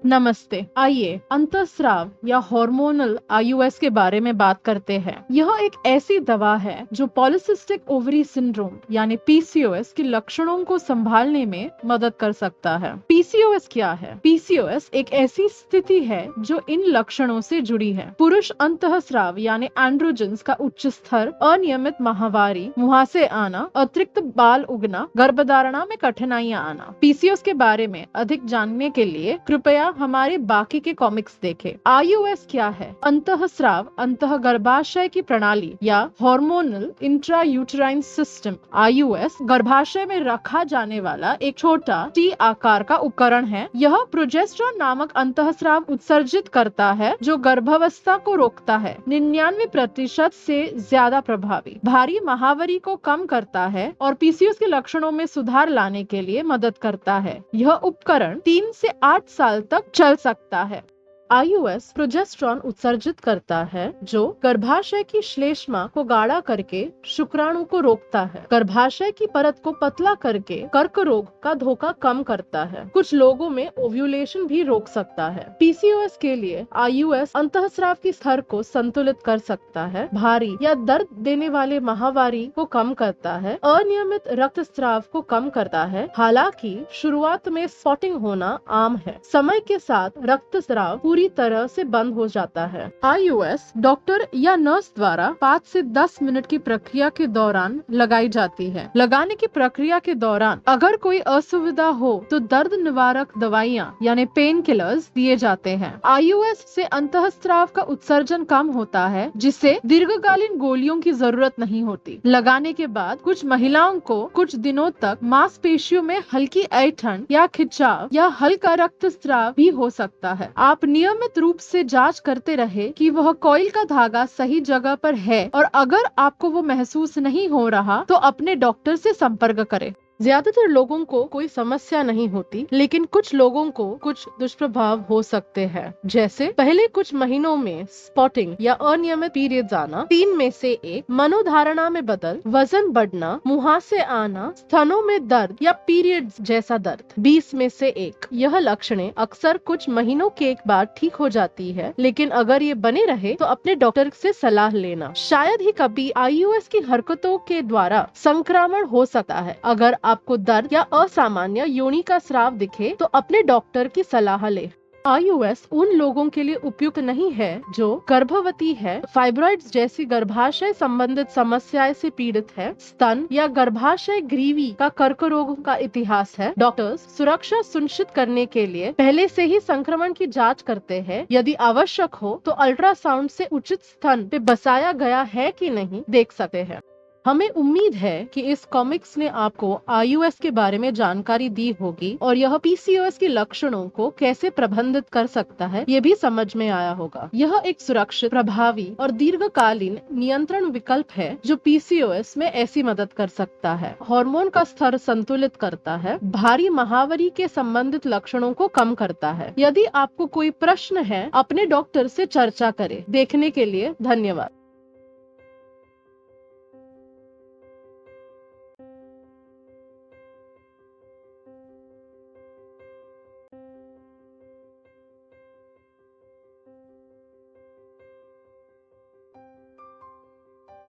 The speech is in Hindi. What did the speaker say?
नमस्ते। आइए अंतःस्राव या हार्मोनल आईयूएस के बारे में बात करते हैं। यह एक ऐसी दवा है जो पॉलीसिस्टिक ओवरी सिंड्रोम यानी पीसीओएस के लक्षणों को संभालने में मदद कर सकता है। पीसीओएस क्या है? पीसीओएस एक ऐसी स्थिति है जो इन लक्षणों से जुड़ी है। पुरुष अंतःस्राव यानी एंड्रोजन्स का उच्च स्तर, अनियमित माहवारी, मुहासे आना, अतिरिक्त बाल उगना, गर्भधारणा में कठिनाइयां आना। पीसीओएस के बारे में अधिक जानने के लिए कृपया हमारे बाकी के कॉमिक्स देखें। आईयूएस क्या है? अंतःस्राव अंतः गर्भाशय की प्रणाली या हार्मोनल इंट्रायूटेराइन सिस्टम। आईयूएस गर्भाशय में रखा जाने वाला एक छोटा टी आकार का उपकरण है। यह प्रोजेस्टेरोन नामक अंतःस्राव उत्सर्जित करता है जो गर्भावस्था को रोकता है। 99% से ज्यादा प्रभावी, भारी महावरी को कम करता है और पीसीओएस के लक्षणों में सुधार लाने के लिए मदद करता है। यह उपकरण 3 से 8 साल तक चल सकता है। आईयूएस प्रोजेस्टेरोन उत्सर्जित करता है जो गर्भाशय की श्लेष्मा को गाढ़ा करके शुक्राणु को रोकता है, गर्भाशय की परत को पतला करके कर्क रोग का धोखा कम करता है। कुछ लोगों में ओव्यूलेशन भी रोक सकता है। पीसीओएस के लिए आईयूएस अंतःस्राव की स्तर को संतुलित कर सकता है, भारी या दर्द देने वाले माहवारी को कम करता है, अनियमित रक्तस्राव को कम करता है। हालांकि शुरुआत में स्पॉटिंग होना आम है, समय के साथ रक्तस्राव पूरी तरह से बंद हो जाता है। आईयूएस डॉक्टर या नर्स द्वारा 5 से 10 मिनट की प्रक्रिया के दौरान लगाई जाती है। लगाने की प्रक्रिया के दौरान अगर कोई असुविधा हो तो दर्द निवारक दवाइयाँ यानी पेन किलर्स दिए जाते हैं। आईयूएस से अंतःस्राव का उत्सर्जन कम होता है, जिससे दीर्घकालीन गोलियों की जरूरत नहीं होती। लगाने के बाद कुछ महिलाओं को कुछ दिनों तक मांसपेशियों में हल्की ऐंठन या खिंचाव या हल्का रक्तस्राव भी हो सकता है। आप नियमित रूप से जांच करते रहे कि वह कॉइल का धागा सही जगह पर है और अगर आपको वो महसूस नहीं हो रहा तो अपने डॉक्टर से संपर्क करें। ज्यादातर लोगों को कोई समस्या नहीं होती, लेकिन कुछ लोगों को कुछ दुष्प्रभाव हो सकते हैं, जैसे पहले कुछ महीनों में स्पॉटिंग या अनियमित पीरियड्स आना, 3 में से 1, मनोधारणा में बदल, वजन बढ़ना, मुहासे आना, स्तनों में दर्द या पीरियड्स जैसा दर्द, 20 में से 1। यह लक्षणें अक्सर कुछ महीनों के बाद ठीक हो जाती है, लेकिन अगर ये बने रहे तो अपने डॉक्टर से सलाह लेना। शायद ही कभी आईयूएस की हरकतों के द्वारा संक्रमण हो सकता है। अगर आपको दर्द या असामान्य योनि का स्राव दिखे तो अपने डॉक्टर की सलाह ले। आईयूएस उन लोगों के लिए उपयुक्त नहीं है जो गर्भवती है, फाइब्रॉइड्स जैसी गर्भाशय संबंधित समस्याएं से पीड़ित है, स्तन या गर्भाशय ग्रीवी का कर्क रोग का इतिहास है। डॉक्टर्स सुरक्षा सुनिश्चित करने के लिए पहले से ही संक्रमण की जांच करते हैं। यदि आवश्यक हो तो अल्ट्रासाउंड से उचित स्थान पे बसाया गया है कि नहीं देख सकते हैं। हमें उम्मीद है कि इस कॉमिक्स ने आपको आईयूएस के बारे में जानकारी दी होगी और यह पीसीओएस के लक्षणों को कैसे प्रबंधित कर सकता है ये भी समझ में आया होगा। यह एक सुरक्षित, प्रभावी और दीर्घकालीन नियंत्रण विकल्प है जो पीसीओएस में ऐसी मदद कर सकता है। हार्मोन का स्तर संतुलित करता है, भारी महावरी के संबंधित लक्षणों को कम करता है। यदि आपको कोई प्रश्न है, अपने डॉक्टर से चर्चा करें। देखने के लिए धन्यवाद।